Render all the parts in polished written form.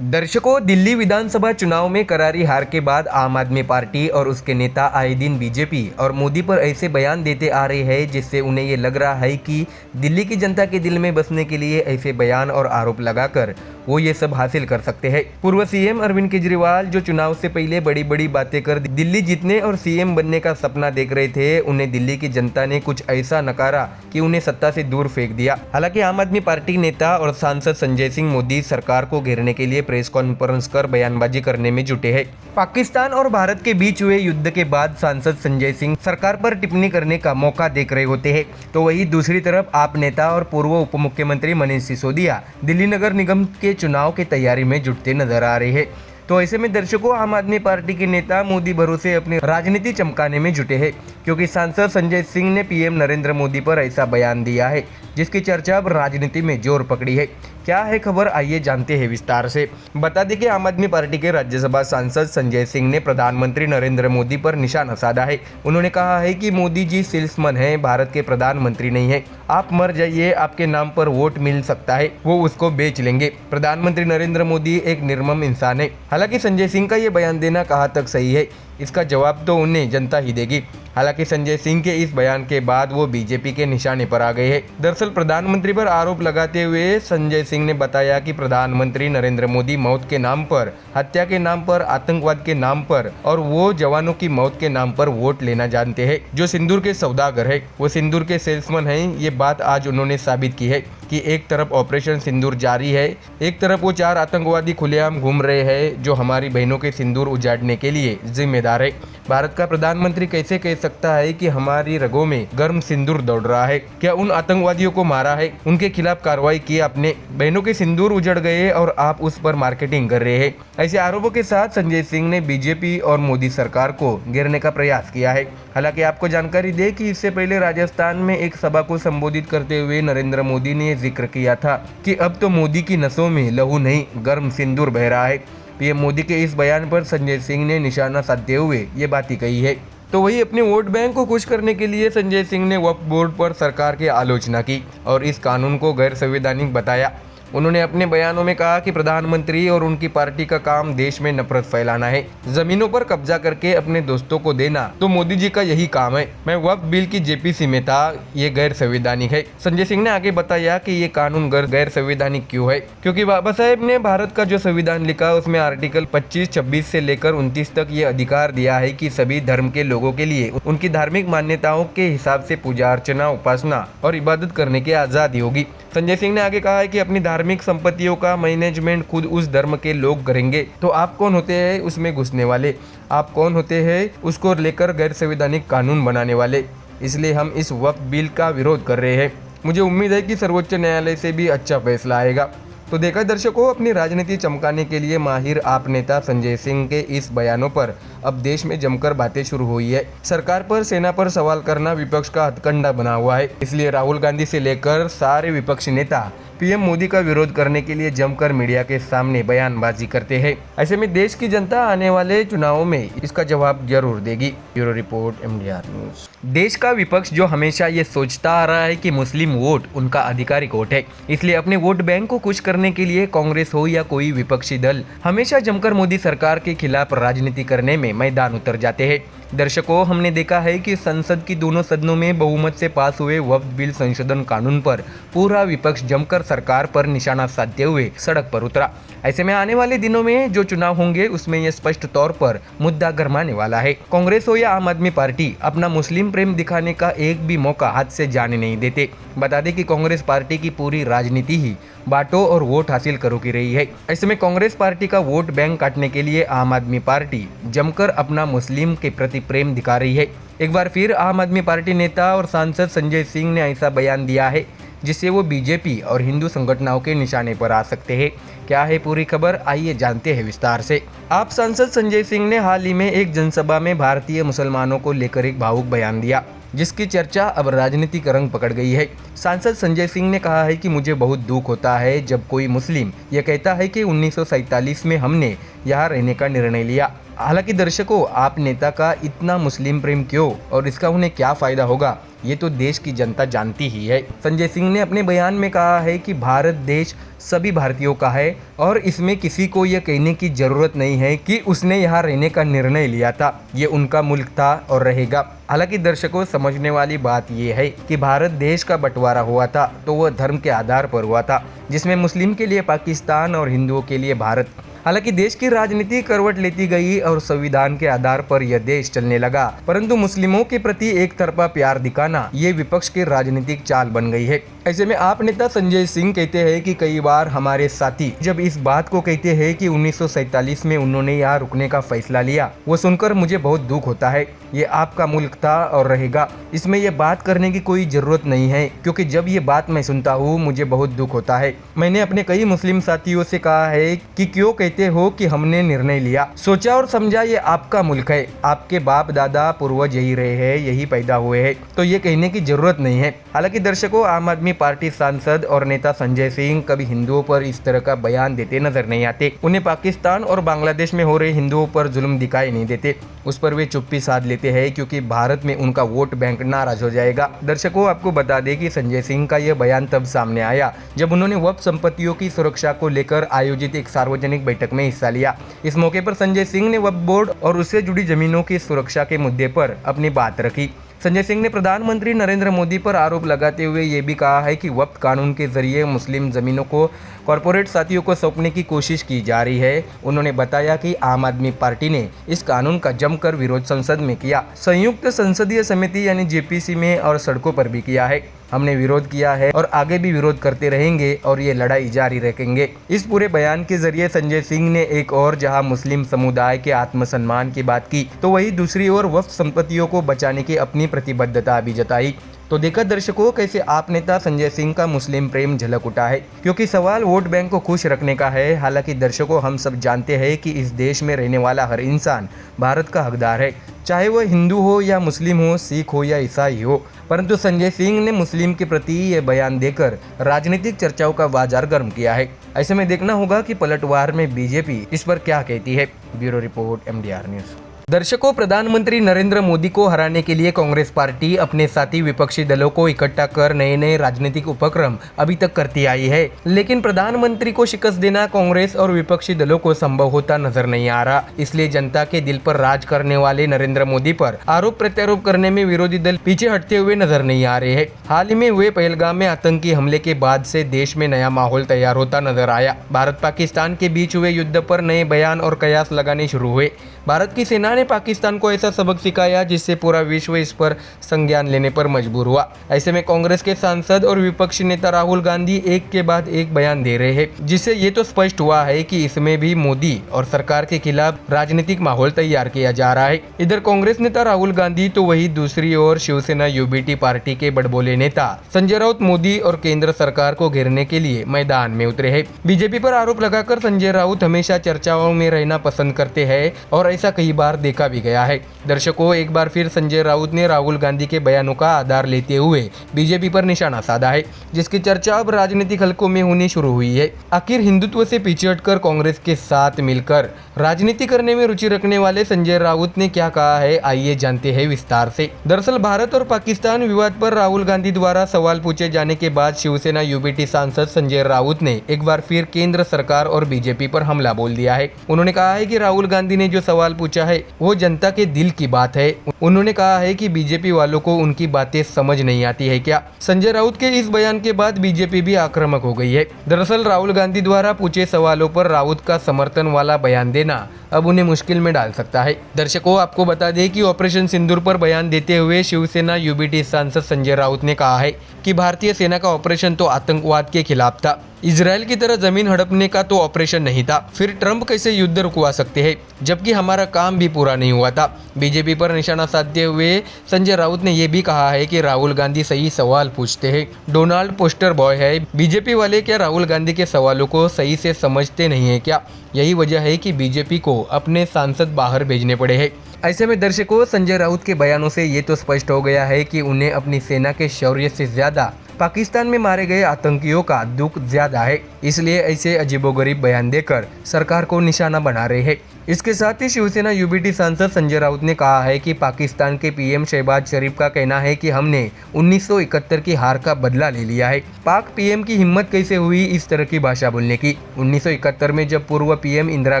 दर्शकों, दिल्ली विधानसभा चुनाव में करारी हार के बाद आम आदमी पार्टी और उसके नेता आए दिन बीजेपी और मोदी पर ऐसे बयान देते आ रहे हैं जिससे उन्हें ये लग रहा है कि दिल्ली की जनता के दिल में बसने के लिए ऐसे बयान और आरोप लगाकर वो ये सब हासिल कर सकते हैं। पूर्व सीएम अरविंद केजरीवाल जो चुनाव से पहले बड़ी बड़ी बातें कर दिल्ली जीतने और सीएम बनने का सपना देख रहे थे, उन्हें दिल्ली की जनता ने कुछ ऐसा नकारा कि उन्हें सत्ता से दूर फेंक दिया। हालांकि आम आदमी पार्टी नेता और सांसद संजय सिंह मोदी सरकार को घेरने के लिए प्रेस कॉन्फ्रेंस कर बयानबाजी करने में जुटे हैं। पाकिस्तान और भारत के बीच हुए युद्ध के बाद सांसद संजय सिंह सरकार पर टिप्पणी करने का मौका देख रहे होते हैं, तो वहीं दूसरी तरफ आप नेता और पूर्व उप मुख्यमंत्री मनीष सिसोदिया दिल्ली नगर निगम के चुनाव की तैयारी में जुटते नजर आ रहे हैं। तो ऐसे में दर्शकों, आम आदमी पार्टी के नेता मोदी भरोसे अपनी राजनीति चमकाने में जुटे हैं, क्योंकि सांसद संजय सिंह ने पीएम नरेंद्र मोदी पर ऐसा बयान दिया है जिसकी चर्चा अब राजनीति में जोर पकड़ी है। क्या है खबर, आइए जानते हैं विस्तार से। बता दें कि आम आदमी पार्टी के राज्यसभा सांसद संजय सिंह ने प्रधानमंत्री नरेंद्र मोदी पर निशाना साधा है। उन्होंने कहा है कि मोदी जी सेल्समैन हैं, भारत के प्रधानमंत्री नहीं है। आप मर जाइए, आपके नाम पर वोट मिल सकता है, वो उसको बेच लेंगे। प्रधानमंत्री नरेंद्र मोदी एक निर्मम इंसान है। हालांकि संजय सिंह का ये बयान देना कहाँ तक सही है, इसका जवाब तो उन्हें जनता ही देगी। हालांकि संजय सिंह के इस बयान के बाद वो बीजेपी के निशाने पर आ गए हैं। दरअसल प्रधानमंत्री पर आरोप लगाते हुए संजय सिंह ने बताया कि प्रधानमंत्री नरेंद्र मोदी मौत के नाम पर, हत्या के नाम पर, आतंकवाद के नाम पर और वो जवानों की मौत के नाम पर वोट लेना जानते हैं। जो सिंदूर के सौदागर है वो सिंदूर के सेल्समैन हैं। ये बात आज उन्होंने साबित की है कि एक तरफ ऑपरेशन सिंदूर जारी है, एक तरफ वो 4 आतंकवादी खुलेआम घूम रहे हैं जो हमारी बहनों के सिंदूर उजाड़ने के लिए जिम्मेदार है। भारत का प्रधानमंत्री कैसे कह सकता है कि हमारी रगों में गर्म सिंदूर दौड़ रहा है? क्या उन आतंकवादियों को मारा है, उनके खिलाफ कार्रवाई की आपने? बहनों के सिंदूर उजड़ गए और आप उस पर मार्केटिंग कर रहे हैं। ऐसे आरोपों के साथ संजय सिंह ने बीजेपी और मोदी सरकार को घेरने का प्रयास किया है। हालांकि आपको जानकारी दे कि इससे पहले राजस्थान में एक सभा को संबोधित करते हुए नरेंद्र मोदी ने जिक्र किया था कि अब तो मोदी की नसों में लहू नहीं, गर्म सिंदूर बह रहा है। पीएम मोदी के इस बयान पर संजय सिंह ने निशाना साधते हुए ये बात ही कही है। तो वही अपने वोट बैंक को खुश करने के लिए संजय सिंह ने वक्फ बोर्ड पर सरकार की आलोचना की और इस कानून को गैर संवैधानिक बताया। उन्होंने अपने बयानों में कहा कि प्रधानमंत्री और उनकी पार्टी का काम देश में नफरत फैलाना है, जमीनों पर कब्जा करके अपने दोस्तों को देना तो मोदी जी का यही काम है। मैं वक्फ बिल की जेपीसी में था, ये गैर संवैधानिक है। संजय सिंह ने आगे बताया कि ये कानून गैर संवैधानिक क्यों है, क्योंकि बाबा साहेब ने भारत का जो संविधान लिखा उसमें आर्टिकल 25, 26 से लेकर 29 तक ये अधिकार दिया है कि सभी धर्म के लोगों के लिए उनकी धार्मिक मान्यताओं के हिसाब से पूजा अर्चना, उपासना और इबादत करने की आजादी होगी। संजय सिंह ने आगे कहा है कि अपनी धार्मिक संपत्तियों का मैनेजमेंट खुद उस धर्म के लोग करेंगे। तो आप कौन होते हैं उसमें घुसने वाले? आप कौन होते हैं उसको लेकर गैर संवैधानिक कानून बनाने वाले? इसलिए हम इस वक्फ बिल का विरोध कर रहे हैं। मुझे उम्मीद है कि सर्वोच्च न्यायालय से भी अच्छा फैसला आएगा। तो देखा दर्शकों, अपनी राजनीति चमकाने के लिए माहिर आप नेता संजय सिंह के इस बयानों पर अब देश में जमकर बातें शुरू हुई है। सरकार पर, सेना पर सवाल करना विपक्ष का हथकंडा बना हुआ है। इसलिए राहुल गांधी से लेकर सारे विपक्षी नेता पीएम मोदी का विरोध करने के लिए जमकर मीडिया के सामने बयानबाजी करते हैं। ऐसे में देश की जनता आने वाले चुनावों में इसका जवाब जरूर देगी। Bureau report, MDR news. देश का विपक्ष जो हमेशा ये सोचता आ रहा है कि मुस्लिम वोट उनका आधिकारिक वोट है, इसलिए अपने वोट बैंक को खुश करने के लिए कांग्रेस हो या कोई विपक्षी दल हमेशा जमकर मोदी सरकार के खिलाफ राजनीति करने में मैदान उतर जाते हैं। दर्शकों, हमने देखा है कि संसद की दोनों सदनों में बहुमत से पास हुए वक्फ बिल संशोधन कानून पर पूरा विपक्ष जमकर सरकार पर निशाना साधते हुए सड़क पर उतरा। ऐसे में आने वाले दिनों में जो चुनाव होंगे उसमें यह स्पष्ट तौर पर मुद्दा गरमाने वाला है। कांग्रेस हो या आम आदमी पार्टी अपना मुस्लिम प्रेम दिखाने का एक भी मौका हाथ से जाने नहीं देते। बता दें कि कांग्रेस पार्टी की पूरी राजनीति ही बांटो और वोट हासिल करो की रही है। ऐसे में कांग्रेस पार्टी का वोट बैंक काटने के लिए आम आदमी पार्टी जमकर अपना मुस्लिम के प्रति प्रेम दिखा रही है। एक बार फिर आम आदमी पार्टी नेता और सांसद संजय सिंह ने ऐसा बयान दिया है जिससे वो बीजेपी और हिंदू संगठनों के निशाने पर आ सकते हैं। क्या है पूरी खबर, आइए जानते हैं विस्तार से। आप सांसद संजय सिंह ने हाल ही में एक जनसभा में भारतीय मुसलमानों को लेकर एक भावुक बयान दिया जिसकी चर्चा अब राजनीतिक रंग पकड़ गई है। सांसद संजय सिंह ने कहा है कि मुझे बहुत दुख होता है जब कोई मुस्लिम ये कहता है कि 1947 में हमने यहाँ रहने का निर्णय लिया। हालांकि दर्शकों, आप नेता का इतना मुस्लिम प्रेम क्यों और इसका उन्हें क्या फ़ायदा होगा, ये तो देश की जनता जानती ही है। संजय सिंह ने अपने बयान में कहा है कि भारत देश सभी भारतीयों का है और इसमें किसी को यह कहने की ज़रूरत नहीं है कि उसने यहाँ रहने का निर्णय लिया था। ये उनका मुल्क था और रहेगा। हालांकि दर्शकों, समझने वाली बात यह है कि भारत देश का बंटवारा हुआ था तो वह धर्म के आधार पर हुआ था, जिसमें मुस्लिम के लिए पाकिस्तान और हिंदुओं के लिए भारत। हालांकि देश की राजनीति करवट लेती गई और संविधान के आधार पर यह देश चलने लगा, परंतु मुस्लिमों के प्रति एक तरफा प्यार दिखाना ये विपक्ष की राजनीतिक चाल बन गई है। ऐसे में आप नेता संजय सिंह कहते हैं कि कई बार हमारे साथी जब इस बात को कहते हैं कि 1947 में उन्होंने यहाँ रुकने का फैसला लिया, वो सुनकर मुझे बहुत दुख होता है। ये आपका मुल्क था और रहेगा, इसमें यह बात करने की कोई ज़रूरत नहीं है, क्योंकि जब ये बात मैं सुनता हूँ मुझे बहुत दुख होता है। मैंने अपने कई मुस्लिम साथियों से कहा है कि क्यों कहते हो कि हमने निर्णय लिया, सोचा और समझा, ये आपका मुल्क है, आपके बाप दादा पूर्वज यही रहे हैं, यही पैदा हुए हैं, तो ये कहने की जरूरत नहीं है। हालांकि दर्शकों, आम आदमी पार्टी सांसद और नेता संजय सिंह कभी हिंदुओं पर इस तरह का बयान देते नजर नहीं आते। उन्हें पाकिस्तान और बांग्लादेश में हो रहे हिंदुओं पर जुल्म दिखाई नहीं देते, उस पर वे चुप्पी साध लेते हैं, क्योंकि भारत में उनका वोट बैंक नाराज हो जाएगा। दर्शकों, आपको बता दें कि संजय सिंह का यह बयान तब सामने आया जब उन्होंने वक्फ संपत्तियों की सुरक्षा को लेकर आयोजित एक सार्वजनिक बैठक में हिस्सा लिया। इस मौके पर संजय सिंह ने वक्फ बोर्ड और उससे जुड़ी जमीनों की सुरक्षा के मुद्दे पर अपनी बात रखी। संजय सिंह ने प्रधानमंत्री नरेंद्र मोदी पर आरोप लगाते हुए ये भी कहा है कि वक्फ कानून के जरिए मुस्लिम जमीनों को कॉरपोरेट साथियों को सौंपने की कोशिश की जा रही है। उन्होंने बताया कि आम आदमी पार्टी ने इस कानून का जमकर विरोध संसद में किया, संयुक्त संसदीय समिति यानी जेपीसी में और सड़कों पर भी किया है। हमने विरोध किया है और आगे भी विरोध करते रहेंगे और ये लड़ाई जारी रखेंगे। इस पूरे बयान के जरिए संजय सिंह ने एक और जहां मुस्लिम समुदाय के आत्मसम्मान की बात की, तो वहीं दूसरी ओर वक्फ संपत्तियों को बचाने की अपनी प्रतिबद्धता भी जताई। तो देखा दर्शकों, कैसे आप नेता संजय सिंह का मुस्लिम प्रेम झलक उठा है, क्योंकि सवाल वोट बैंक को खुश रखने का है। हालांकि दर्शकों, हम सब जानते हैं कि इस देश में रहने वाला हर इंसान भारत का हकदार है, चाहे वह हिंदू हो या मुस्लिम हो, सिख हो या ईसाई हो। परंतु संजय सिंह ने मुस्लिम के प्रति ये बयान देकर राजनीतिक चर्चाओं का बाजार गर्म किया है। ऐसे में देखना होगा कि पलटवार में बीजेपी इस पर क्या कहती है। Bureau report, MDR news. दर्शकों, प्रधानमंत्री नरेंद्र मोदी को हराने के लिए कांग्रेस पार्टी अपने साथी विपक्षी दलों को इकट्ठा कर नए नए राजनीतिक उपक्रम अभी तक करती आई है, लेकिन प्रधानमंत्री को शिकस्त देना कांग्रेस और विपक्षी दलों को संभव होता नजर नहीं आ रहा। इसलिए जनता के दिल पर राज करने वाले नरेंद्र मोदी पर आरोप प्रत्यारोप करने में विरोधी दल पीछे हटते हुए नजर नहीं आ रहे हैं। हाल ही में हुए पहलगाम में आतंकी हमले के बाद से देश में नया माहौल तैयार होता नजर आया। भारत पाकिस्तान के बीच हुए युद्ध पर नए बयान और कयास लगाने शुरू हुए। भारत की सेना ने पाकिस्तान को ऐसा सबक सिखाया जिससे पूरा विश्व इस पर संज्ञान लेने पर मजबूर हुआ। ऐसे में कांग्रेस के सांसद और विपक्षी नेता राहुल गांधी एक के बाद एक बयान दे रहे हैं, जिससे ये तो स्पष्ट हुआ है कि इसमें भी मोदी और सरकार के खिलाफ राजनीतिक माहौल तैयार किया जा रहा है। इधर कांग्रेस नेता राहुल गांधी तो वही दूसरी ओर शिवसेना यूबीटी पार्टी के बड़बोले नेता संजय राउत मोदी और केंद्र सरकार को घेरने के लिए मैदान में उतरे हैं। बीजेपी पर आरोप लगाकर संजय राउत हमेशा चर्चाओं में रहना पसंद करते हैं और ऐसा कई बार देखा भी गया है। दर्शकों, एक बार फिर संजय राउत ने राहुल गांधी के बयानों का आधार लेते हुए बीजेपी पर निशाना साधा है, जिसकी चर्चा अब राजनीतिक हलकों में होनी शुरू हुई है। आखिर हिंदुत्व से पीछे हटकर कांग्रेस के साथ मिलकर राजनीति करने में रुचि रखने वाले संजय राउत ने क्या कहा है, आइए जानते हैं विस्तार से। दरअसल भारत और पाकिस्तान विवाद पर राहुल गांधी द्वारा सवाल पूछे जाने के बाद शिवसेना यूबीटी सांसद संजय राउत ने एक बार फिर केंद्र सरकार और बीजेपी पर हमला बोल दिया है। उन्होंने कहा है कि राहुल गांधी ने जो सवाल पूछा है वो जनता के दिल की बात है। उन्होंने कहा है कि बीजेपी वालों को उनकी बातें समझ नहीं आती है क्या। संजय राउत के इस बयान के बाद बीजेपी भी आक्रामक हो गई है। दरअसल राहुल गांधी द्वारा पूछे सवालों पर राउत का समर्थन वाला बयान देना अब उन्हें मुश्किल में डाल सकता है। दर्शकों, आपको बता दें कि ऑपरेशन सिंदूर पर बयान देते हुए शिवसेना यूबीटी सांसद संजय राउत ने कहा है कि भारतीय सेना का ऑपरेशन तो आतंकवाद के खिलाफ था, इजराइल की तरह जमीन हड़पने का तो ऑपरेशन नहीं था। फिर ट्रंप कैसे युद्ध रुकवा सकते हैं, जबकि हमारा काम भी पूरा नहीं हुआ था। बीजेपी पर निशाना साधते हुए संजय राउत ने यह भी कहा है कि राहुल गांधी सही सवाल पूछते हैं, डोनाल्ड पोस्टर बॉय है। बीजेपी वाले क्या राहुल गांधी के सवालों को सही से समझते नहीं है क्या? यही वजह है कि बीजेपी को अपने सांसद बाहर भेजने पड़े हैं। ऐसे में दर्शकों, संजय राउत के बयानों से ये तो स्पष्ट हो गया है कि उन्हें अपनी सेना के शौर्य से ज्यादा पाकिस्तान में मारे गए आतंकियों का दुख ज्यादा है, इसलिए ऐसे अजीबोगरीब बयान देकर सरकार को निशाना बना रहे हैं। इसके साथ ही शिवसेना यूबीटी सांसद संजय राउत ने कहा है कि पाकिस्तान के पीएम शहबाज शरीफ का कहना है कि हमने 1971 की हार का बदला ले लिया है। पाक पीएम की हिम्मत कैसे हुई इस तरह की भाषा बोलने की? 1971 में जब पूर्व पीएम इंदिरा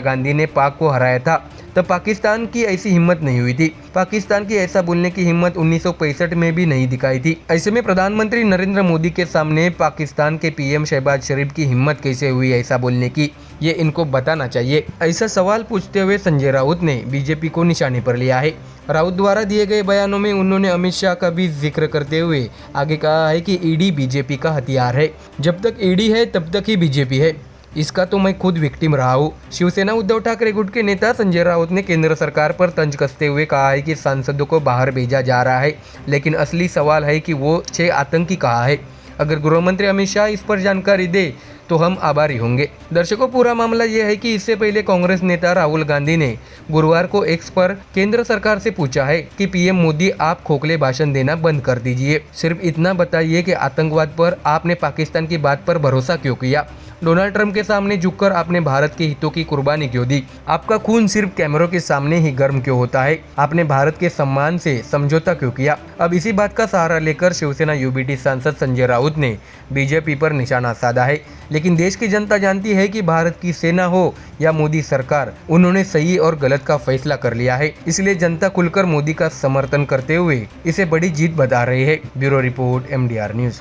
गांधी ने पाक को हराया था तब पाकिस्तान की ऐसी हिम्मत नहीं हुई थी। पाकिस्तान की ऐसा बोलने की हिम्मत 1965 में भी नहीं दिखाई थी। ऐसे में प्रधानमंत्री नरेंद्र मोदी के सामने पाकिस्तान के पीएम शहबाज शरीफ की हिम्मत कैसे हुई ऐसा बोलने की, ये इनको बताना चाहिए। ऐसा सवाल पूछते हुए संजय राउत ने बीजेपी को निशाने पर लिया है। राउत द्वारा दिए गए बयानों में उन्होंने अमित शाह का भी जिक्र करते हुए आगे कहा है कि ईडी बीजेपी का हथियार है, जब तक ईडी है तब तक ही बीजेपी है। इसका तो मैं खुद विक्टिम रहा हूँ। शिवसेना उद्धव ठाकरे गुट के नेता संजय राउत ने केंद्र सरकार पर तंज कसते हुए कहा है कि सांसदों को बाहर भेजा जा रहा है, लेकिन असली सवाल है कि वो 6 आतंकी कहाँ है। अगर गृह मंत्री अमित शाह इस पर जानकारी दे तो हम आभारी होंगे। दर्शकों, पूरा मामला यह है कि इससे पहले कांग्रेस नेता राहुल गांधी ने गुरुवार को एक्स पर केंद्र सरकार से पूछा है कि पीएम मोदी आप खोखले भाषण देना बंद कर दीजिए, सिर्फ इतना बताइए कि आतंकवाद पर आपने पाकिस्तान की बात पर भरोसा क्यों किया। डोनाल्ड ट्रंप के सामने झुककर आपने भारत के हितों की कुर्बानी क्यों दी? आपका खून सिर्फ कैमरों के सामने ही गर्म क्यों होता है? आपने भारत के सम्मान से समझौता क्यों किया? अब इसी बात का सहारा लेकर शिवसेना यूबीटी सांसद संजय राउत ने बीजेपी पर निशाना साधा है। लेकिन देश की जनता जानती है कि भारत की सेना हो या मोदी सरकार, उन्होंने सही और गलत का फैसला कर लिया है। इसलिए जनता खुलकर मोदी का समर्थन करते हुए इसे बड़ी जीत बता रही है। Bureau report, MDR news.